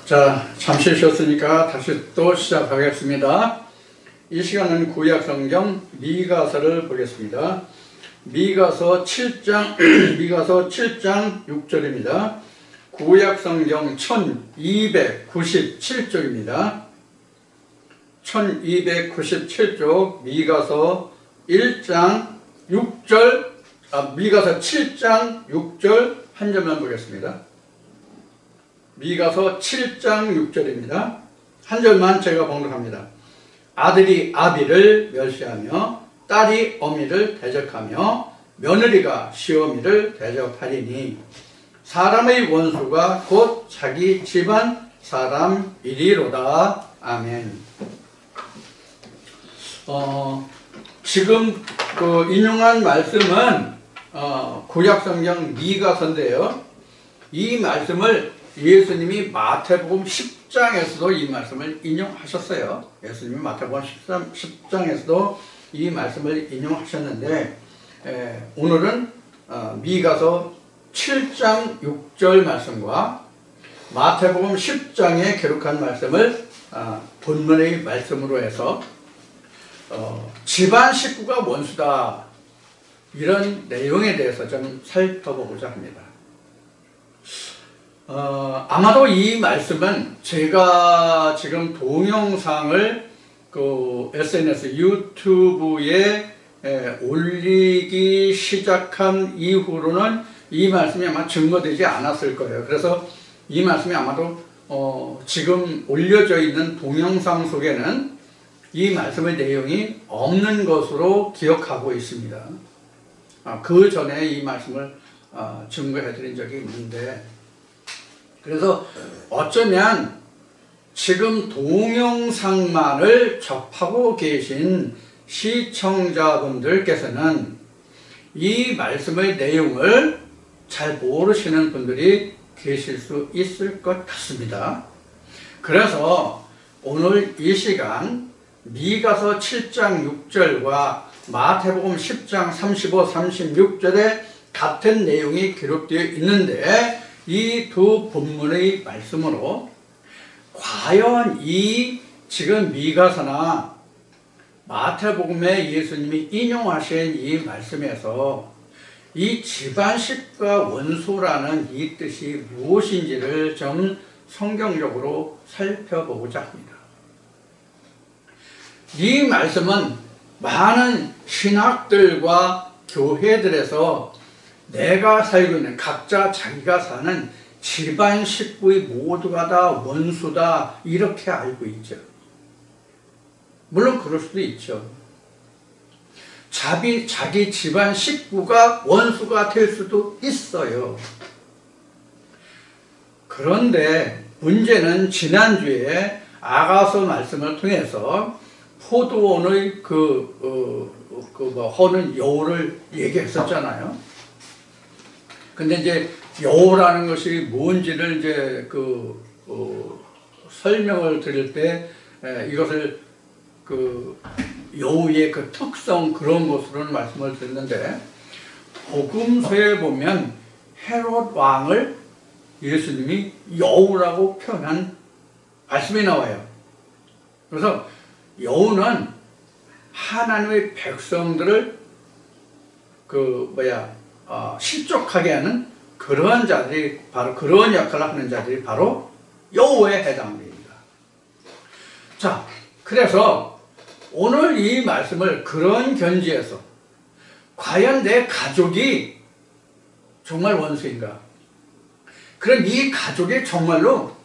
자, 잠시 쉬었으니까 다시 또 시작하겠습니다. 이 시간은 구약 성경 미가서를 보겠습니다. 미가서 7장 6절입니다. 구약 성경 1297쪽입니다. 1297쪽 미가서 1장 6절 미가서 7장 6절 한 절만 보겠습니다. 미가서 7장 6절입니다. 한 절만 제가 봉독합니다. 아들이 아비를 멸시하며 딸이 어미를 대적하며 며느리가 시어미를 대적하리니 사람의 원수가 곧 자기 집안 사람이리로다. 아멘. 지금 인용한 말씀은 구약성경 미가서인데요. 이 말씀을 예수님이 마태복음 10장에서도 이 말씀을 인용하셨어요. 예수님이 마태복음 10장에서도 이 말씀을 인용하셨는데 오늘은 미가서 7장 6절 말씀과 마태복음 10장에 기록한 말씀을 본문의 말씀으로 해서 집안 식구가 원수다, 이런 내용에 대해서 좀 살펴보고자 합니다. 아마도 이 말씀은 제가 지금 동영상을 SNS 유튜브에 올리기 시작한 이후로는 이 말씀이 아마 증거되지 않았을 거예요. 그래서 이 말씀이 아마도 지금 올려져 있는 동영상 속에는 이 말씀의 내용이 없는 것으로 기억하고 있습니다. 그 전에 이 말씀을 증거해 드린 적이 있는데, 그래서 어쩌면 지금 동영상만을 접하고 계신 시청자분들께서는 이 말씀의 내용을 잘 모르시는 분들이 계실 수 있을 것 같습니다. 그래서 오늘 이 시간 미가서 7장 6절과 마태복음 10장 35, 36절에 같은 내용이 기록되어 있는데, 이 두 본문의 말씀으로 과연 이 지금 미가서나 마태복음에 예수님이 인용하신 이 말씀에서 이 집안식과 원수라는 이 뜻이 무엇인지를 좀 성경적으로 살펴보고자 합니다. 이 말씀은 많은 신학들과 교회들에서 내가 살고 있는 각자 자기가 사는 집안 식구의 모두가 다 원수다, 이렇게 알고 있죠. 물론 그럴 수도 있죠. 자기 집안 식구가 원수가 될 수도 있어요. 그런데 문제는 지난주에 아가서 말씀을 통해서 포도원의 허는 여우를 얘기했었잖아요. 근데 이제 여우라는 것이 뭔지를 이제 설명을 드릴 때 이것을 여우의 특성, 그런 것으로는 말씀을 드렸는데, 복음서에 보면 헤롯 왕을 예수님이 여우라고 표현한 말씀이 나와요. 그래서 여우는 하나님의 백성들을 실족하게 하는 그러한 자들이, 바로 그런 역할을 하는 자들이 바로 여우에 해당됩니다. 자, 그래서 오늘 이 말씀을 그런 견지에서 과연 내 가족이 정말 원수인가? 그럼 이 가족이 정말로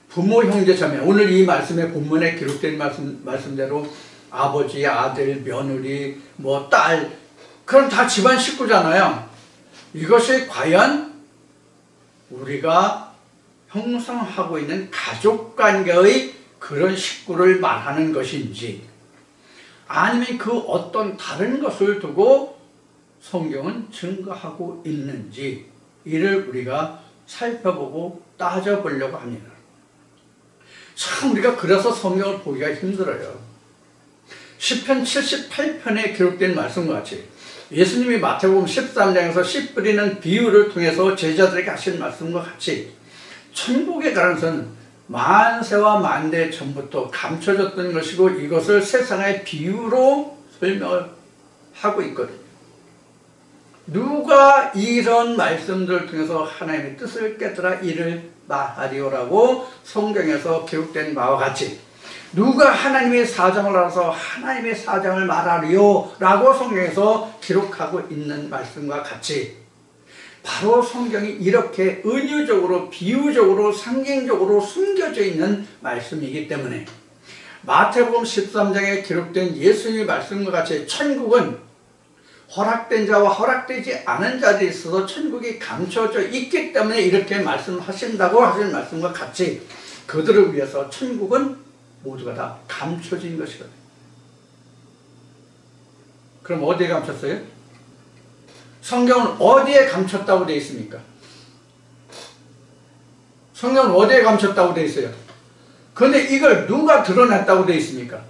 부모, 형제, 자매, 오늘 이 말씀의 본문에 기록된 말씀대로 아버지, 아들, 며느리, 딸, 그럼 다 집안 식구잖아요. 이것이 과연 우리가 형성하고 있는 가족관계의 그런 식구를 말하는 것인지, 아니면 그 어떤 다른 것을 두고 성경은 증거하고 있는지, 이를 우리가 살펴보고 따져보려고 합니다. 참 우리가 그래서 성경을 보기가 힘들어요. 시편 78편에 기록된 말씀과 같이 예수님이 마태복음 13장에서 씨 뿌리는 비유를 통해서 제자들에게 하신 말씀과 같이 천국에 가는 것은 만세와 만대 전부터 감춰졌던 것이고 이것을 세상의 비유로 설명을 하고 있거든요. 누가 이런 말씀들을 통해서 하나님의 뜻을 깨달아 이를 말하리오라고 성경에서 기록된 바와 같이 누가 하나님의 사정을 알아서 하나님의 사정을 말하리오 라고 성경에서 기록하고 있는 말씀과 같이 바로 성경이 이렇게 은유적으로 비유적으로 상징적으로 숨겨져 있는 말씀이기 때문에 마태복음 13장에 기록된 예수님의 말씀과 같이 천국은 허락된 자와 허락되지 않은 자들이 있어서 천국이 감춰져 있기 때문에 이렇게 말씀하신다고 하신 말씀과 같이 그들을 위해서 천국은 모두가 다 감춰진 것이거든요. 그럼 어디에 감췄어요? 성경은 어디에 감췄다고 되어 있습니까? 성경은 어디에 감췄다고 되어 있어요? 그런데 이걸 누가 드러냈다고 되어 있습니까?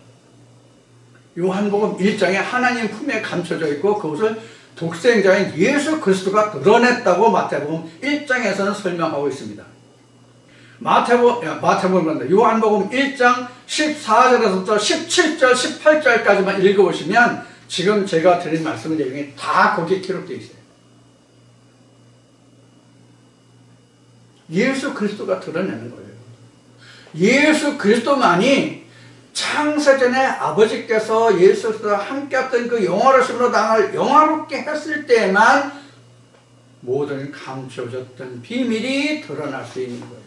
요한복음 1장에 하나님 품에 감춰져 있고 그것을 독생자인 예수 그리스도가 드러냈다고 마태복음 1장에서는 설명하고 있습니다. 요한복음 1장 14절에서부터 17절, 18절까지만 읽어보시면 지금 제가 드린 말씀의 내용이 다 거기에 기록되어 있어요. 예수 그리스도가 드러내는 거예요. 예수 그리스도만이 창세전에 아버지께서 예수 그리스도와 함께했던 그 영화로심으로 당을 영화롭게 했을 때만 모든 감춰졌던 비밀이 드러날 수 있는 거예요.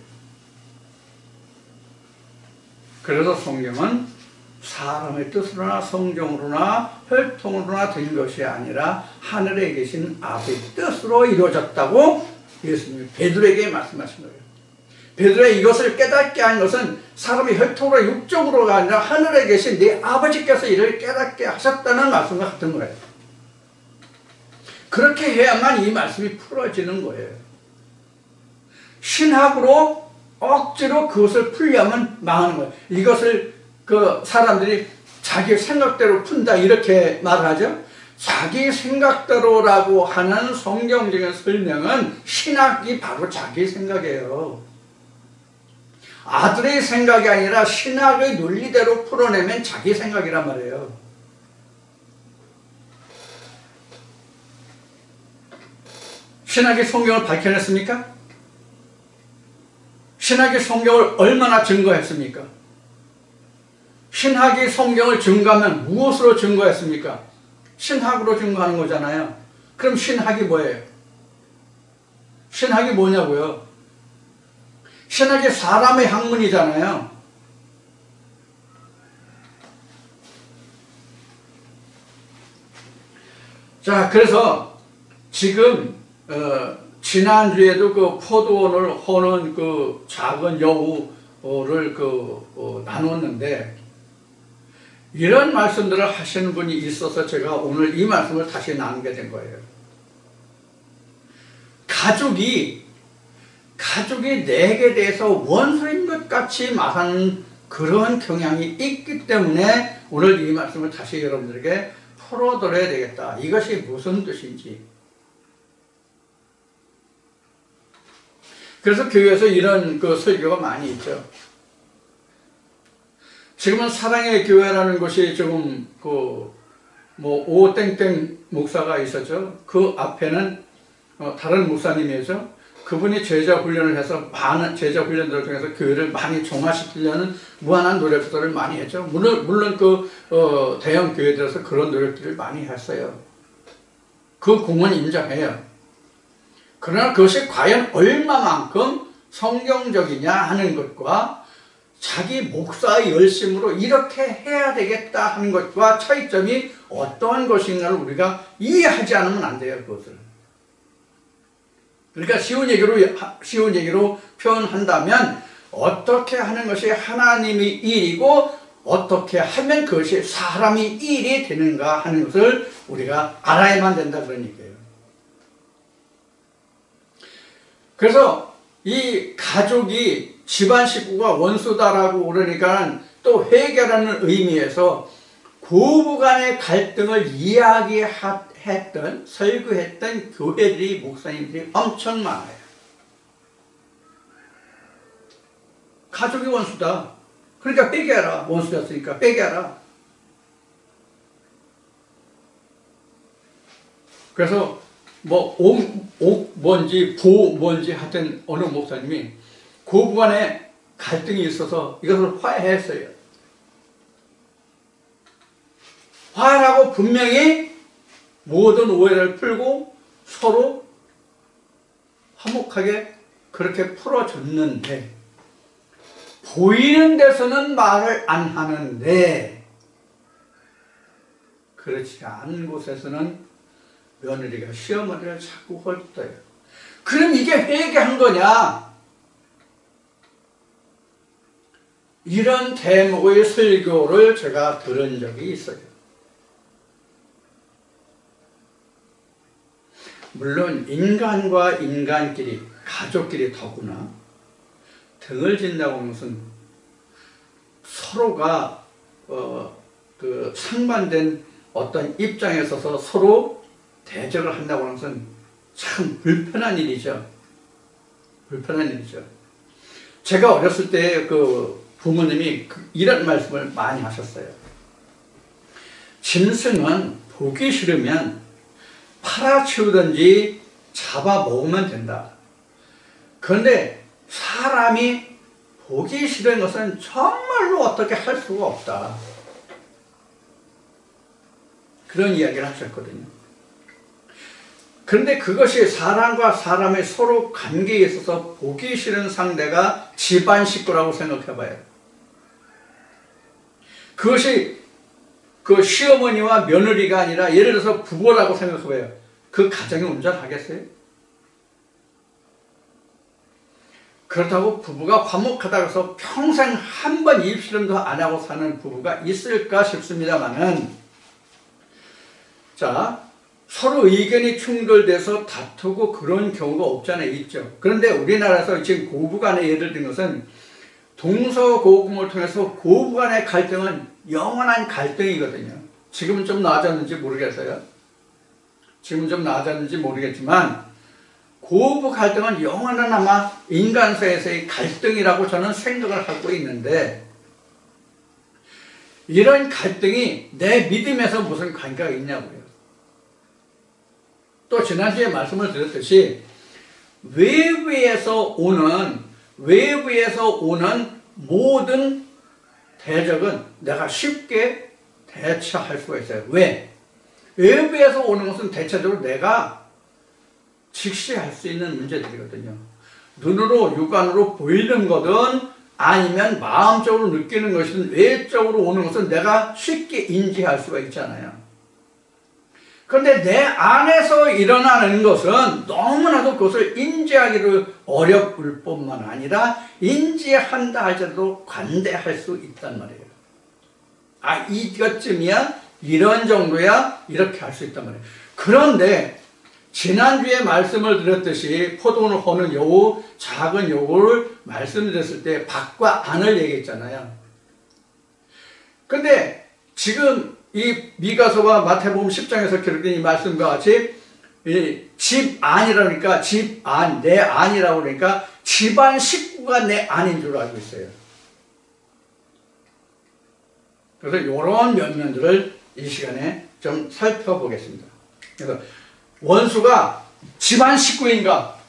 그래서 성경은 사람의 뜻으로나 성경으로나 혈통으로나 된 것이 아니라 하늘에 계신 아버지의 뜻으로 이루어졌다고 예수님이 베드로에게 말씀하신 거예요. 베드로의 이것을 깨닫게 한 것은 사람의 혈통으로 육적으로가 아니라 하늘에 계신 네 아버지께서 이를 깨닫게 하셨다는 말씀과 같은 거예요. 그렇게 해야만 이 말씀이 풀어지는 거예요. 신학으로 억지로 그것을 풀려면 망하는 거예요. 이것을 그 사람들이 자기 생각대로 푼다 이렇게 말하죠. 자기 생각대로라고 하는 성경적인 설명은 신학이 바로 자기 생각이에요. 아들의 생각이 아니라 신학의 논리대로 풀어내면 자기 생각이란 말이에요. 신학이 성경을 밝혀냈습니까? 신학이 성경을 얼마나 증거했습니까? 신학이 성경을 증거하면 무엇으로 증거했습니까? 신학으로 증거하는 거잖아요. 그럼 신학이 뭐예요? 신학이 뭐냐고요? 신학이 사람의 학문이잖아요. 자, 그래서 지금 지난주에도 그 포도원을 허는 그 작은 여우를 나눴는데 이런 말씀들을 하시는 분이 있어서 제가 오늘 이 말씀을 다시 나누게 된 거예요. 가족이 내게 대해서 원수인 것 같이 말하는 그런 경향이 있기 때문에 오늘 이 말씀을 다시 여러분들에게 풀어드려야 되겠다. 이것이 무슨 뜻인지. 그래서 교회에서 이런 그 설교가 많이 있죠. 지금은 사랑의 교회라는 것이 조금 오땡땡 목사가 있었죠. 그 앞에는 다른 목사님이죠. 그분이 제자 훈련을 해서 많은 제자 훈련들을 통해서 교회를 많이 종화시키려는 무한한 노력들을 많이 했죠. 물론 대형 교회들에서 그런 노력들을 많이 했어요. 그 공은 인정해요. 그러나 그것이 과연 얼마만큼 성경적이냐 하는 것과 자기 목사의 열심으로 이렇게 해야 되겠다 하는 것과 차이점이 어떤 것인가를 우리가 이해하지 않으면 안 돼요. 그것을. 그러니까 쉬운 얘기로 표현한다면 어떻게 하는 것이 하나님의 일이고 어떻게 하면 그것이 사람의 일이 되는가 하는 것을 우리가 알아야만 된다 그런 얘기예요. 그래서 이 가족이 집안 식구가 원수다라고 그러니까 또 해결하는 의미에서 고부간의 갈등을 이야기했던 설교했던 교회들이 목사님들이 엄청 많아요. 가족이 원수다. 그러니까 빼게 하라. 원수였으니까 빼게 하라. 그래서 뭐 옥 뭔지 보 뭔지 하여튼 어느 목사님이 고부간에 갈등이 있어서 이것을 화해했어요. 화해하고 분명히 모든 오해를 풀고 서로 화목하게 그렇게 풀어줬는데 보이는 데서는 말을 안 하는데 그렇지 않은 곳에서는 며느리가 시어머니를 자꾸 헐떡여요. 그럼 이게 회개한 거냐? 이런 대목의 설교를 제가 들은 적이 있어요. 물론 인간과 인간끼리, 가족끼리 더구나 등을 진다고 하는 것은 서로가 그 상반된 어떤 입장에 서서 서로 대적을 한다고 하는 것은 참 불편한 일이죠. 불편한 일이죠. 제가 어렸을 때 그 부모님이 이런 말씀을 많이 하셨어요. 짐승은 보기 싫으면 팔아치우든지 잡아먹으면 된다. 그런데 사람이 보기 싫은 것은 정말로 어떻게 할 수가 없다. 그런 이야기를 하셨거든요. 그런데 그것이 사람과 사람의 서로 관계에 있어서 보기 싫은 상대가 집안 식구라고 생각해봐요. 그것이 그 시어머니와 며느리가 아니라 예를 들어서 부부라고 생각해봐요. 그 가정이 온전하겠어요? 그렇다고 부부가 화목하다고 해서 평생 한 번 입실험도 안 하고 사는 부부가 있을까 싶습니다만은, 자, 서로 의견이 충돌돼서 다투고 그런 경우가 없잖아요. 있죠. 그런데 우리나라에서 지금 고부간의 예를 든 것은 동서고금을 통해서 고부간의 갈등은 영원한 갈등이거든요. 지금은 좀 나아졌는지 모르겠어요. 지금은 좀 나아졌는지 모르겠지만 고부 갈등은 영원한 아마 인간 사이에서의 갈등이라고 저는 생각을 하고 있는데, 이런 갈등이 내 믿음에서 무슨 관계가 있냐고요. 또 지난주에 말씀을 드렸듯이 외부에서 오는 모든 대적은 내가 쉽게 대처할 수가 있어요. 왜? 외부에서 오는 것은 대체적으로 내가 직시할 수 있는 문제들이거든요. 눈으로 육안으로 보이는 거든 아니면 마음적으로 느끼는 것이든 외적으로 오는 것은 내가 쉽게 인지할 수가 있잖아요. 그런데 내 안에서 일어나는 것은 너무나도 그것을 인지하기를 어려울 뿐만 아니라 인지한다 할지라도 관대할 수 있단 말이에요. 아, 이것쯤이야? 이런 정도야? 이렇게 할 수 있단 말이에요. 그런데 지난주에 말씀을 드렸듯이 포도는 허는 여우, 작은 여우를 말씀드렸을 때 밖과 안을 얘기했잖아요. 근데 지금 이 미가서와 마태복음 10장에서 기록된 이 말씀과 같이 집 안이라니까 집 안, 내 안이라고 그러니까 집안 식구가 내 안인 줄 알고 있어요. 그래서 이런 면면들을 이 시간에 좀 살펴보겠습니다. 그래서 원수가 집안 식구인가?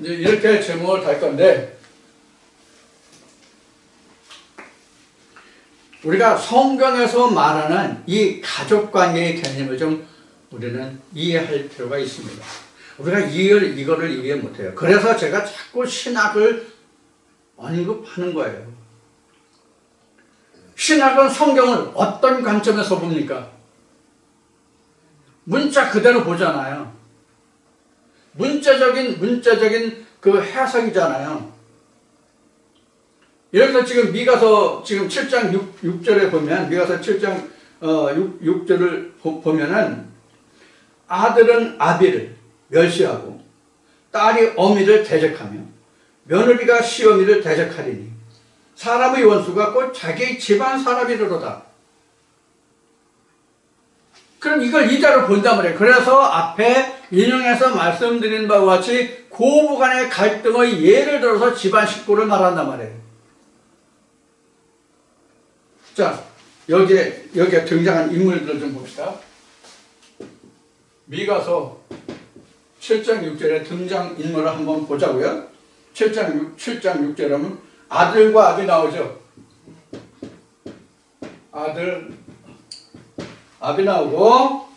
이렇게 제목을 달 건데, 우리가 성경에서 말하는 이 가족관계의 개념을 좀 우리는 이해할 필요가 있습니다. 우리가 이거를 이해 못해요. 그래서 제가 자꾸 신학을 언급하는 거예요. 신학은 성경을 어떤 관점에서 봅니까? 문자 그대로 보잖아요. 문자적인 그 해석이잖아요. 예를 들어 지금 미가서 지금 7장 6절에 보면, 미가서 7장 6절을 보면은 아들은 아비를 멸시하고 딸이 어미를 대적하며 며느리가 시어미를 대적하리니 사람의 원수가 곧 자기 집안 사람이로다. 그럼 이걸 이자로 본단 말이에요. 그래서 앞에 인용해서 말씀드린 바와 같이 고부간의 갈등의 예를 들어서 집안 식구를 말한단 말이에요. 자, 여기에 등장한 인물들을 좀 봅시다. 미가서 7장 6절에 등장 인물을 한번 보자고요. 7장 6절 하면 아들과 아비 나오죠. 아비 나오고,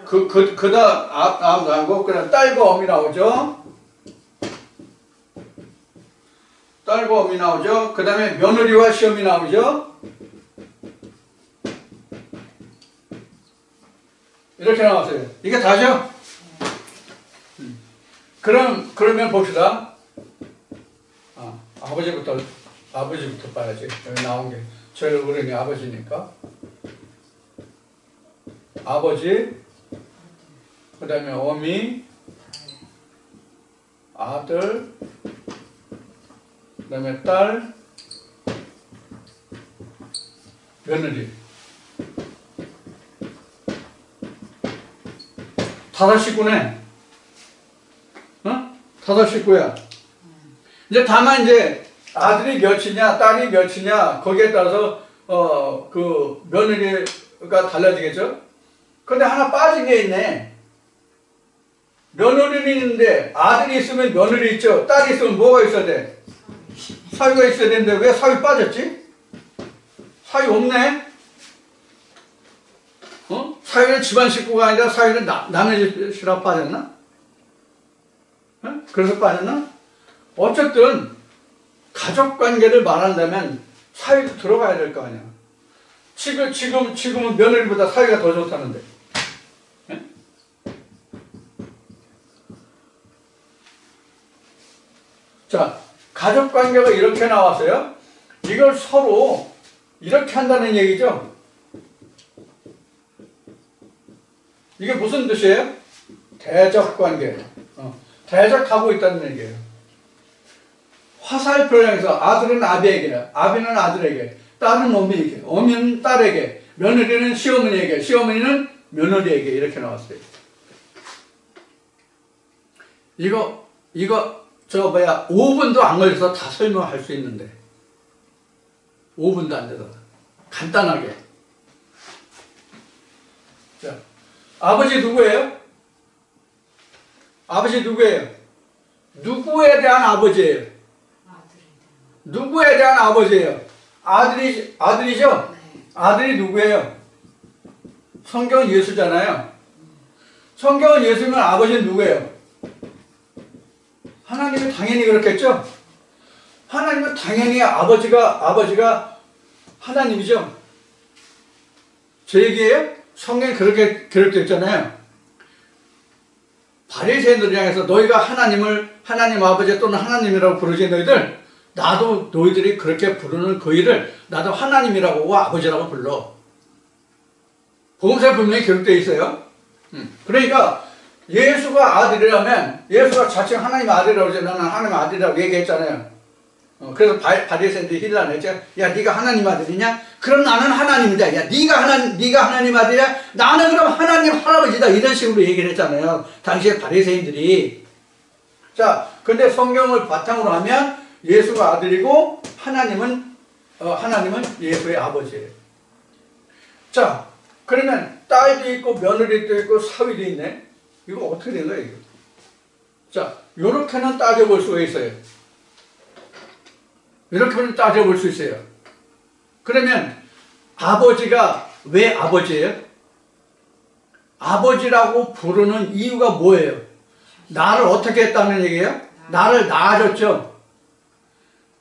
그 다음 나오고, 그 다음 딸과 어미 나오죠. 딸과 어미 나오죠. 그 다음에 며느리와 시험이 나오죠. 이렇게 나왔어요. 이게 다죠? 그러면 봅시다. 아버지부터 봐야지. 여기 나온 게 제일 어른이 아버지니까. 아버지, 그 다음에 어미, 아들, 그 다음에 딸, 며느리. 다섯 식구네. 다섯 식구야. 이제 다만 이제 아들이 몇이냐, 딸이 몇이냐, 거기에 따라서, 그 며느리가 달라지겠죠? 근데 하나 빠진 게 있네. 며느리는 있는데, 아들이 있으면 며느리 있죠? 딸이 있으면 뭐가 있어야 돼? 사위가 있어야 되는데, 왜 사위 빠졌지? 사위 없네? 사위는 집안 식구가 아니라 사위는 남의 집이라 빠졌나? 그래서 빠졌나? 어쨌든 가족관계를 말한다면 사위도 들어가야 될 거 아니야. 지금은 며느리보다 사위가 더 좋다는데. 자, 가족관계가 이렇게 나왔어요. 이걸 서로 이렇게 한다는 얘기죠. 이게 무슨 뜻이에요? 대적관계. 대적하고 있다는 얘기예요. 화살표를 향해서 아들은 아비에게, 아비는 아들에게, 딸은 어미에게, 어미는 딸에게, 며느리는 시어머니에게, 시어머니는 며느리에게 이렇게 나왔어요. 이거 5분도 안 걸려서 다 설명할 수 있는데 5분도 안 돼서 간단하게. 자, 아버지 누구예요? 아버지 누구예요? 누구에 대한 아버지예요? 누구에 대한 아버지예요? 아들이죠? 아들이 누구예요? 성경은 예수잖아요. 성경은 예수면 아버지는 누구예요? 하나님이 당연히 그렇겠죠? 하나님은 당연히 아버지가 하나님이죠? 제 얘기예요? 성경에 그렇게 기록되어 있잖아요. 바리새인들을 향해서 너희가 하나님 아버지 또는 하나님이라고 부르지 너희들, 나도 너희들이 그렇게 부르는 그 일을 나도 하나님이라고 아버지라고 불러. 복음서에 분명히 기록되어 있어요. 그러니까 예수가 아들이라면 예수가 자칭 하나님 아들이라고 해서 나는 하나님 아들이라고 얘기했잖아요. 그래서 바리새인들이 힐난했죠. 야, 네가 하나님 아들이냐? 그럼 나는 하나님이다. 야, 네가 하나님 아들이야? 나는 그럼 하나님 할아버지다. 이런 식으로 얘기를 했잖아요. 당시에 바리새인들이. 자, 근데 성경을 바탕으로 하면 예수가 아들이고 하나님은 예수의 아버지예요. 자, 그러면 딸도 있고 며느리도 있고 사위도 있네. 이거 어떻게 된 거예요, 이거? 자, 요렇게는 따져볼 수가 있어요. 이렇게는 따져볼 수 있어요. 그러면 아버지가 왜 아버지예요? 아버지라고 부르는 이유가 뭐예요? 나를 어떻게 했다는 얘기예요? 나를 낳아줬죠.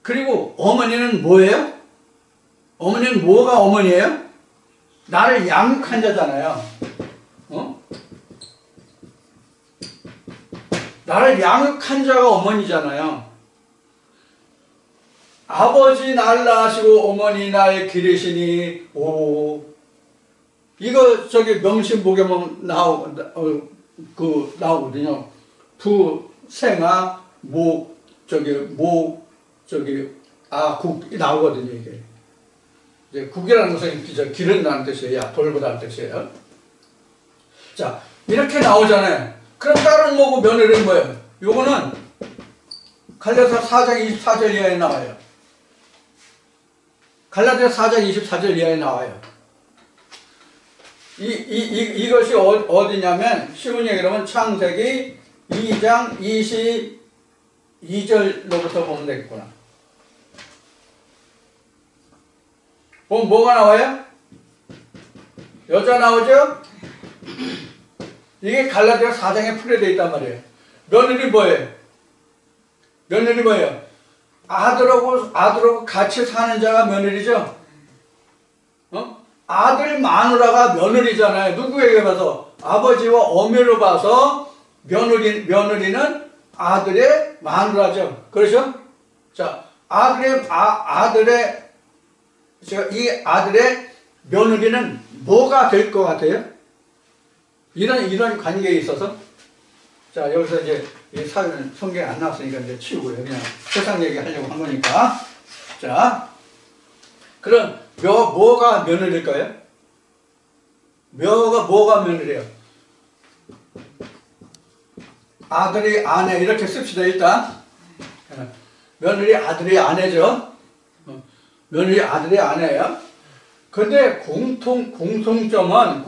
그리고 어머니는 뭐예요? 어머니는 뭐가 어머니예요? 나를 양육한 자잖아요. 나를 양육한 자가 어머니잖아요. 아버지 날 낳으시고 어머니 날 기르시니 오, 이거 명심보겸은 나오거든요. 부생아 국 나오거든요, 이게. 이제 국이라는 것은 기른다는 뜻이에요. 돌보다는 뜻이에요. 자, 이렇게 나오잖아요. 그럼 딸은 뭐고 며느리는 뭐예요? 요거는 갈라디아 4장 24절 이하에 나와요. 갈라디아 4장 24절 이하에 나와요. 이것이 어디냐면 쉬운 얘기로 하면 창세기 2장 22절로부터 보면 되겠구나. 그럼 뭐가 나와요? 여자 나오죠? 이게 갈라디아 4장에 풀이되어 있단 말이에요. 며느리 뭐예요? 며느리 뭐예요? 아들하고 같이 사는 자가 며느리죠? 아들 마누라가 며느리잖아요. 누구에게 봐서? 아버지와 어미로 봐서 며느리는 아들의 마누라죠. 그렇죠? 자, 이 아들의 며느리는 뭐가 될 것 같아요? 이런 관계에 있어서. 자, 여기서 이제 이 사연은 성경에 안 나왔으니까 이제 치우고요. 그냥 세상 얘기 하려고 한 거니까. 자, 그럼 뭐가 며느리일까요? 뭐가 며느리예요? 아들이 아내 이렇게 씁시다. 일단 며느리 아들이 아내죠. 며느리 아들이 아내예요. 근데 공통점은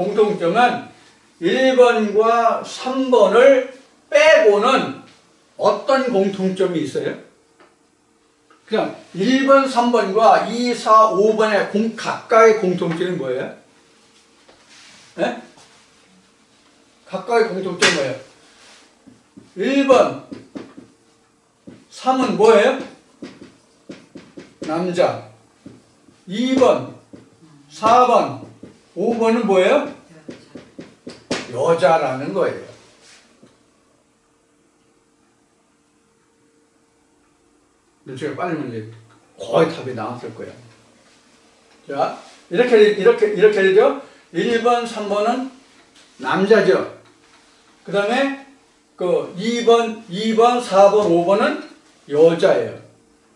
1번과 3번을 빼고는 어떤 공통점이 있어요? 그냥 1번, 3번과 2, 4, 5번의 각각의 공통점이 뭐예요? 네? 각각의 공통점이 뭐예요? 1번, 3은 뭐예요? 남자. 2번, 4번, 5번은 뭐예요? 여자라는 거예요. 제가 빨리 문제 거의 답이 나왔을 거예요. 자, 이렇게 되죠? 1번, 3번은 남자죠. 그 다음에 그 2번, 4번, 5번은 여자예요.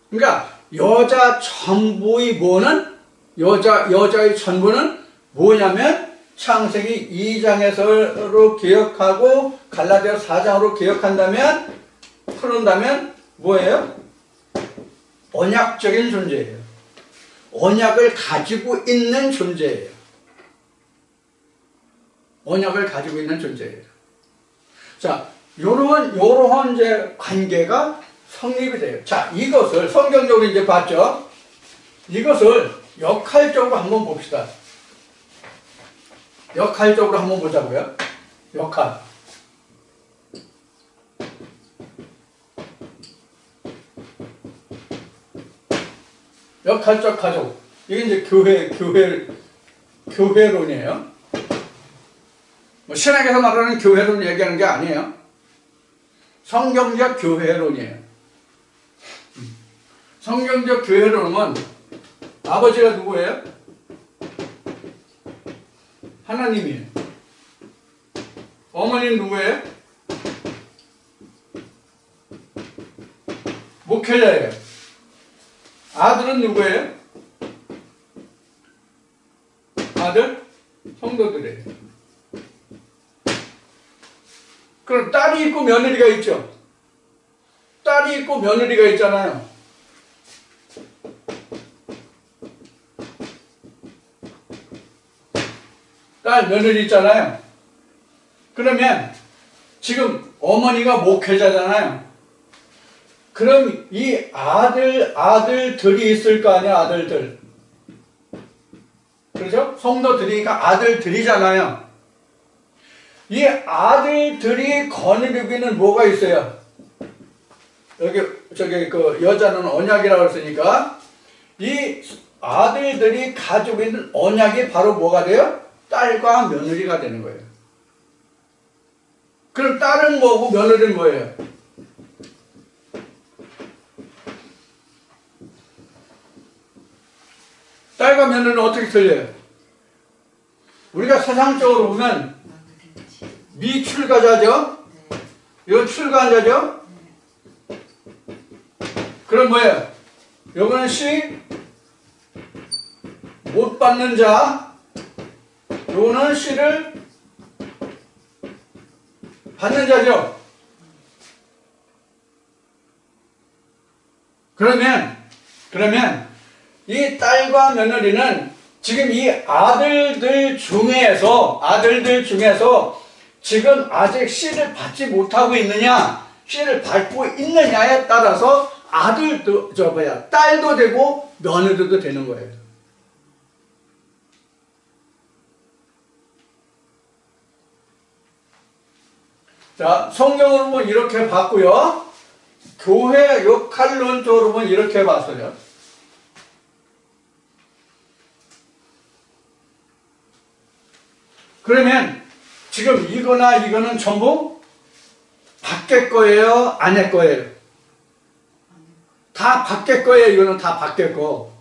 그러니까 여자 전부의 뭐는 여자의 전부는 뭐냐면 창세기 2장에서로 기억하고 갈라디아 4장으로 기억한다면 풀은다면 뭐예요? 언약적인 존재예요. 언약을 가지고 있는 존재예요. 언약을 가지고 있는 존재예요. 자, 요러한 이제 관계가 성립이 돼요. 자, 이것을 성경적으로 이제 봤죠? 이것을 역할적으로 한번 봅시다. 역할적으로 한번 보자고요. 역할. 역할적 가족. 이게 이제 교회론이에요. 뭐 신학에서 말하는 교회론 얘기하는 게 아니에요. 성경적 교회론이에요. 성경적 교회론은 아버지가 누구예요? 하나님이에요. 어머니는 누구예요? 목회자예요. 아들은 누구예요? 아들? 성도들이에요. 그럼 딸이 있고 며느리가 있죠. 딸이 있고 며느리가 있잖아요. 딸, 며느리 있잖아요. 그러면 지금 어머니가 목회자잖아요. 그럼 이 아들들이 있을 거 아니야, 아들들. 그렇죠? 성도들이니까 아들들이잖아요. 이 아들들이 거느리고 있는 뭐가 있어요? 저기 그 여자는 언약이라고 했으니까 이 아들들이 가지고 있는 언약이 바로 뭐가 돼요? 딸과 며느리가 되는 거예요. 그럼 딸은 뭐고 며느리는 뭐예요? 딸과 며느리는 어떻게 틀려요? 우리가 세상적으로 보면 미출가자죠? 이거 출가자죠? 그럼 뭐예요? 요거는 시 받는 자, 요거는 씨를 받는 자죠. 그러면 이 딸과 며느리는 지금 이 아들들 중에서 지금 아직 씨를 받지 못하고 있느냐, 씨를 받고 있느냐에 따라서 딸도 되고 며느리도 되는 거예요. 자, 성경으로 보면 이렇게 봤고요. 교회 역할론적으로 보면 이렇게 봤어요. 그러면 지금 이거나 이거는 전부 밖에 거예요? 안에 거예요? 다 밖에 거예요? 이거는 다 밖에 거.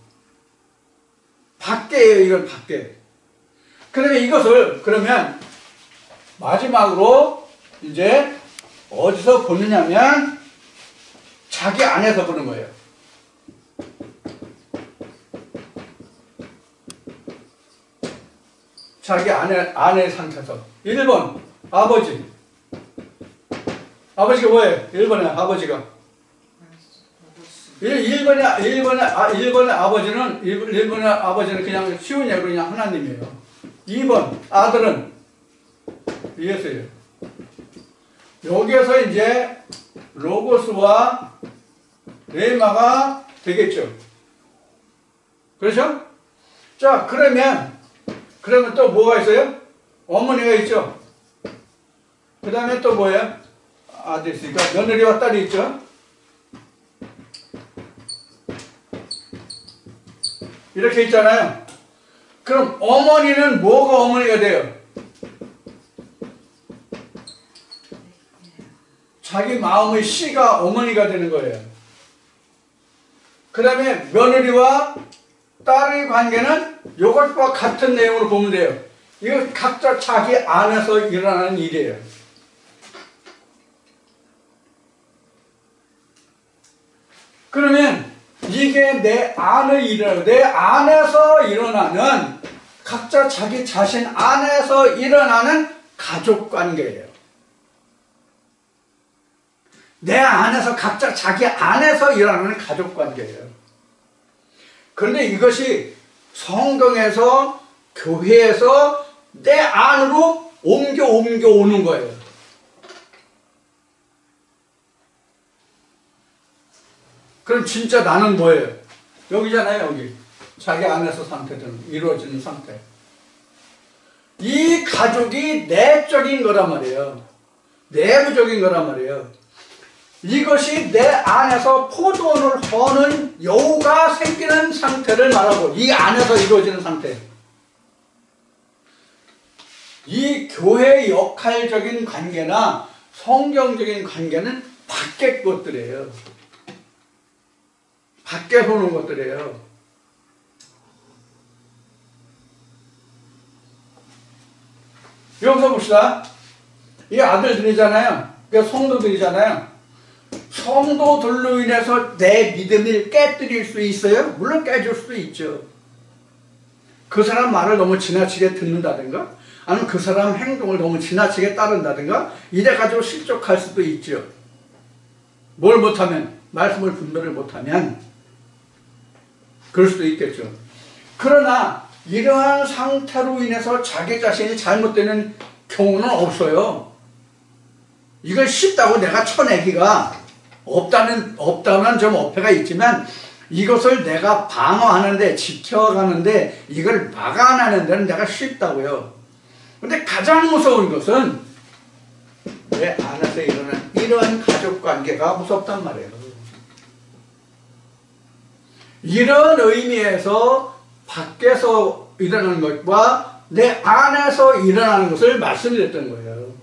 밖에예요, 이건 밖에. 그러면 마지막으로 이제 어디서 보느냐면 자기 안에서 보는 거예요. 자기 안의 상태에서. 1번 아버지. 아버지가 뭐예요? 1번에 아버지가. 1번의 아버지는 그냥 쉬운 예로 그냥 하나님이에요. 2번 아들은 이해했어요. 여기에서 이제 로고스와 레마가 되겠죠. 그렇죠? 자, 그러면 또 뭐가 있어요? 어머니가 있죠. 그 다음에 또 뭐예요? 아들이 있으니까 며느리와 딸이 있죠. 이렇게 있잖아요. 그럼 어머니는 뭐가 어머니가 돼요? 자기 마음의 씨가 어머니가 되는 거예요. 그 다음에 며느리와 딸의 관계는 이것과 같은 내용으로 보면 돼요. 이거 각자 자기 안에서 일어나는 일이에요. 그러면 이게 내 안의 일이에요. 내 안에서 일어나는, 각자 자기 자신 안에서 일어나는 가족관계예요. 내 안에서, 각자 자기 안에서 일어나는 가족관계예요. 그런데 이것이 성경에서, 교회에서 내 안으로 옮겨 오는 거예요. 그럼 진짜 나는 뭐예요? 여기잖아요, 여기. 자기 안에서 상태들은 이루어지는 상태. 이 가족이 내적인 거란 말이에요. 내부적인 거란 말이에요. 이것이 내 안에서 포도원을 허는 여우가 생기는 상태를 말하고, 이 안에서 이루어지는 상태. 이 교회 역할적인 관계나 성경적인 관계는 밖의 것들이에요. 밖에 보는 것들이에요. 여기서 봅시다. 이 아들들이잖아요. 성도들이잖아요. 성도들로 인해서 내 믿음을 깨뜨릴 수 있어요? 물론 깨질 수도 있죠. 그 사람 말을 너무 지나치게 듣는다든가, 아니면 그 사람 행동을 너무 지나치게 따른다든가, 이래가지고 실족할 수도 있죠. 뭘 못하면, 말씀을 분별을 못하면 그럴 수도 있겠죠. 그러나 이러한 상태로 인해서 자기 자신이 잘못되는 경우는 없어요. 이걸 쉽다고 내가 쳐내기가 없다는 좀 어폐가 있지만, 이것을 내가 방어하는데, 지켜가는데, 이걸 막아내는 데는 내가 쉽다고요. 근데 가장 무서운 것은 내 안에서 일어나는 이러한 가족관계가 무섭단 말이에요. 이런 의미에서 밖에서 일어나는 것과 내 안에서 일어나는 것을 말씀드렸던 거예요.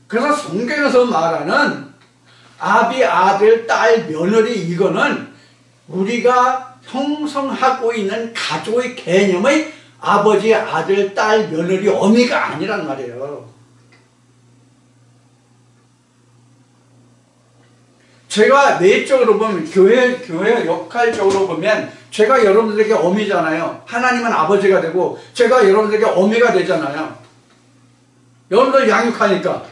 그래서 성경에서 말하는 아비, 아들, 딸, 며느리, 이거는 우리가 형성하고 있는 가족의 개념의 아버지, 아들, 딸, 며느리, 어미가 아니란 말이에요. 제가 내적으로 보면 교회 역할적으로 보면 제가 여러분들에게 어미잖아요. 하나님은 아버지가 되고 제가 여러분들에게 어미가 되잖아요. 여러분들 양육하니까.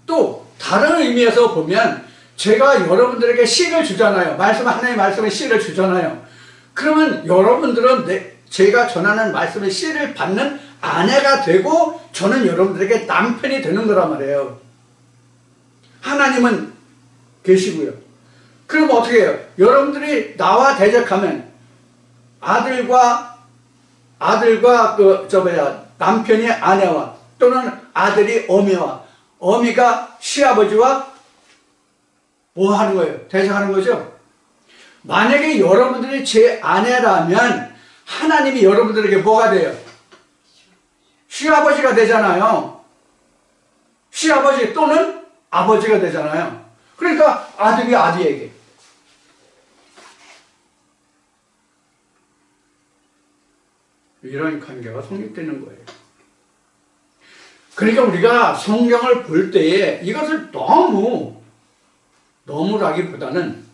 또 다른 의미에서 보면 제가 여러분들에게 씨를 주잖아요. 하나님의 말씀에 씨를 주잖아요. 그러면 여러분들은 제가 전하는 말씀의 씨를 받는 아내가 되고 저는 여러분들에게 남편이 되는 거란 말이에요. 하나님은 계시고요. 그럼 어떻게 해요? 여러분들이 나와 대적하면 아들과 남편이 아내와 또는 아들이 어미와 어미가 시아버지와 뭐 하는 거예요? 대적하는 거죠. 만약에 여러분들이 제 아내라면 하나님이 여러분들에게 뭐가 돼요? 시아버지가 되잖아요. 시아버지 또는 아버지가 되잖아요. 그러니까 아들이 아들에게. 이런 관계가 성립되는 거예요. 그러니까 우리가 성경을 볼 때에 이것을 너무라기보다는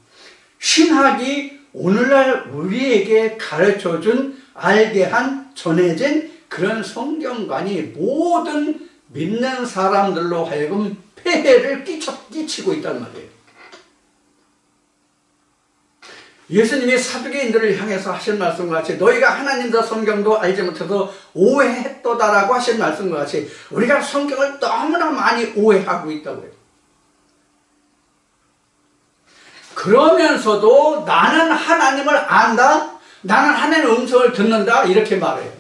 신학이 오늘날 우리에게 가르쳐준 알게 한 전해진 그런 성경관이 모든 믿는 사람들로 하여금 폐해를 끼치고 있단 말이에요. 예수님이 사두개인들을 향해서 하신 말씀과 같이 너희가 하나님도 성경도 알지 못해서 오해했도다라고 하신 말씀과 같이 우리가 성경을 너무나 많이 오해하고 있다고요. 그러면서도 나는 하나님을 안다, 나는 하나님의 음성을 듣는다 이렇게 말해요.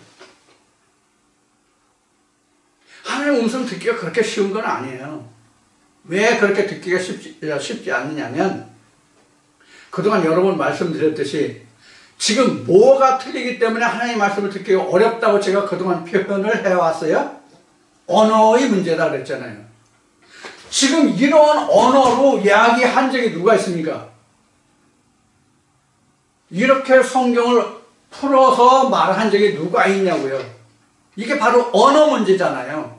하나님의 음성 듣기가 그렇게 쉬운 건 아니에요. 왜 그렇게 듣기가 쉽지 않느냐면 그동안 여러 번 말씀드렸듯이 지금 뭐가 틀리기 때문에 하나님의 말씀을 듣기가 어렵다고 제가 그동안 표현을 해왔어요? 언어의 문제다 그랬잖아요. 지금 이런 언어로 이야기한 적이 누가 있습니까? 이렇게 성경을 풀어서 말한 적이 누가 있냐고요. 이게 바로 언어 문제잖아요.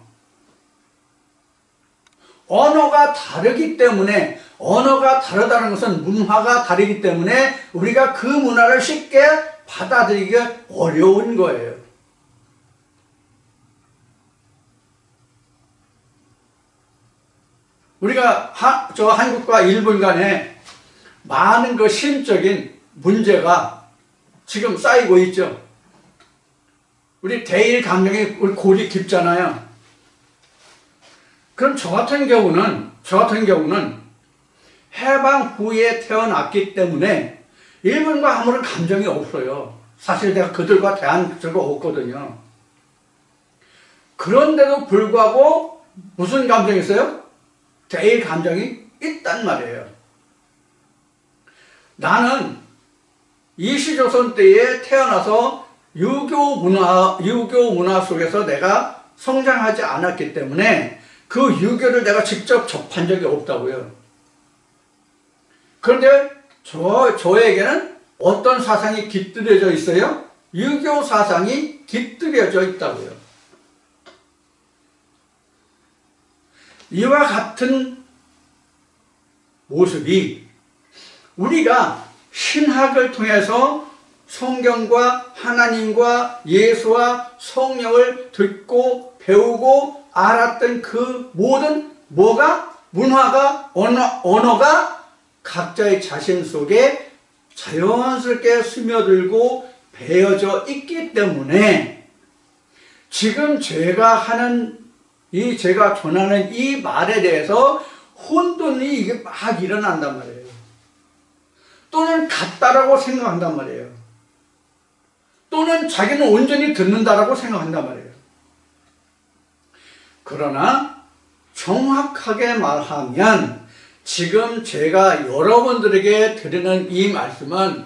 언어가 다르기 때문에 언어가 다르다는 것은 문화가 다르기 때문에 우리가 그 문화를 쉽게 받아들이기가 어려운 거예요. 우리가 한국과 일본 간에 많은 그 심적인 문제가 지금 쌓이고 있죠. 우리 대일 감정이 골이 깊잖아요. 그럼 저 같은 경우는 해방 후에 태어났기 때문에 일본과 아무런 감정이 없어요. 사실 내가 그들과 대한 적이 없거든요. 그런데도 불구하고 무슨 감정이 있어요? 대일 감정이 있단 말이에요. 나는 일시조선 때에 태어나서 유교 문화 속에서 내가 성장하지 않았기 때문에 그 유교를 내가 직접 접한 적이 없다고요. 그런데 저에게는 어떤 사상이 깃들여져 있어요? 유교 사상이 깃들여져 있다고요. 이와 같은 모습이 우리가 신학을 통해서 성경과 하나님과 예수와 성령을 듣고 배우고 알았던 그 모든 문화가 언어가 각자의 자신 속에 자연스럽게 스며들고 배어져 있기 때문에 지금 제가 전하는 이 말에 대해서 혼돈이 이게 막 일어난단 말이에요. 또는 같다라고 생각한단 말이에요. 또는 자기는 온전히 듣는다라고 생각한단 말이에요. 그러나 정확하게 말하면 지금 제가 여러분들에게 드리는 이 말씀은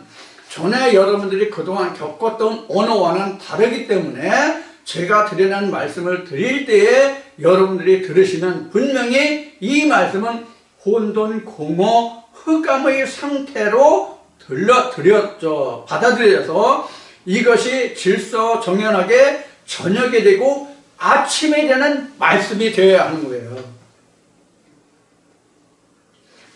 전에 여러분들이 그동안 겪었던 언어와는 다르기 때문에 제가 드리는 말씀을 드릴 때에 여러분들이 들으시면 분명히 이 말씀은 혼돈, 공허, 흑암의 상태로 받아들여서 이것이 질서정연하게 저녁이 되고 아침이 되는 말씀이 되어야 하는 거예요.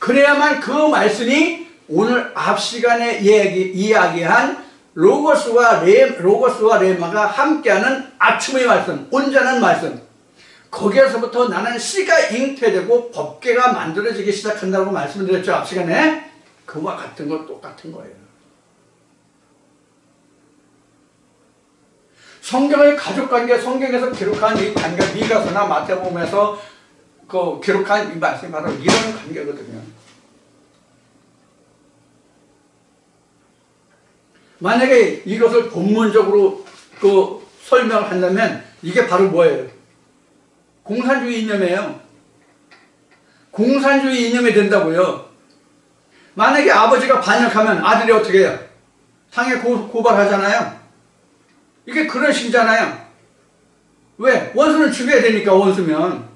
그래야만 그 말씀이 오늘 앞 시간에 이야기한 로고스와 레마가 함께하는 아침의 말씀, 온전한 말씀, 거기에서부터 나는 씨가 잉태되고 법궤가 만들어지기 시작한다고 말씀드렸죠, 앞 시간에. 그와 같은 건 똑같은 거예요. 성경의 가족관계, 성경에서 기록한 이 관계, 미가서나 마태복음에서 기록한 이 말씀이 바로 이런 관계거든요. 만약에 이것을 본문적으로 설명을 한다면 이게 바로 뭐예요? 공산주의 이념이에요. 공산주의 이념이 된다고요. 만약에 아버지가 반역하면 아들이 어떻게 해요? 상해 고발하잖아요. 이게 그런 식이잖아요. 왜? 원수는 죽여야 되니까, 원수면.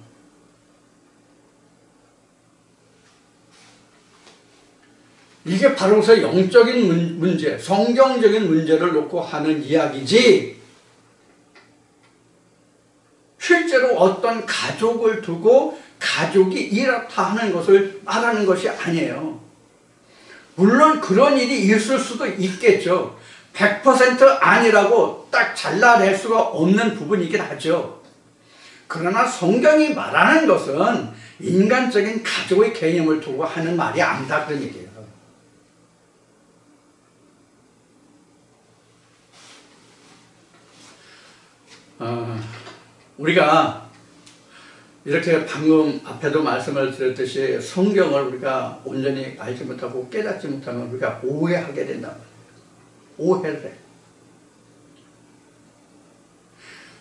이게 바로서 영적인 문제, 성경적인 문제를 놓고 하는 이야기지, 실제로 어떤 가족을 두고 가족이 이렇다 하는 것을 말하는 것이 아니에요. 물론 그런 일이 있을 수도 있겠죠. 100% 아니라고 딱 잘라낼 수가 없는 부분이긴 하죠. 그러나 성경이 말하는 것은 인간적인 가족의 개념을 두고 하는 말이 아니다, 그런 얘기예요. 우리가 이렇게 방금 앞에도 말씀을 드렸듯이 성경을 우리가 온전히 알지 못하고 깨닫지 못하면 우리가 오해하게 된단 말이에요. 오해를 해.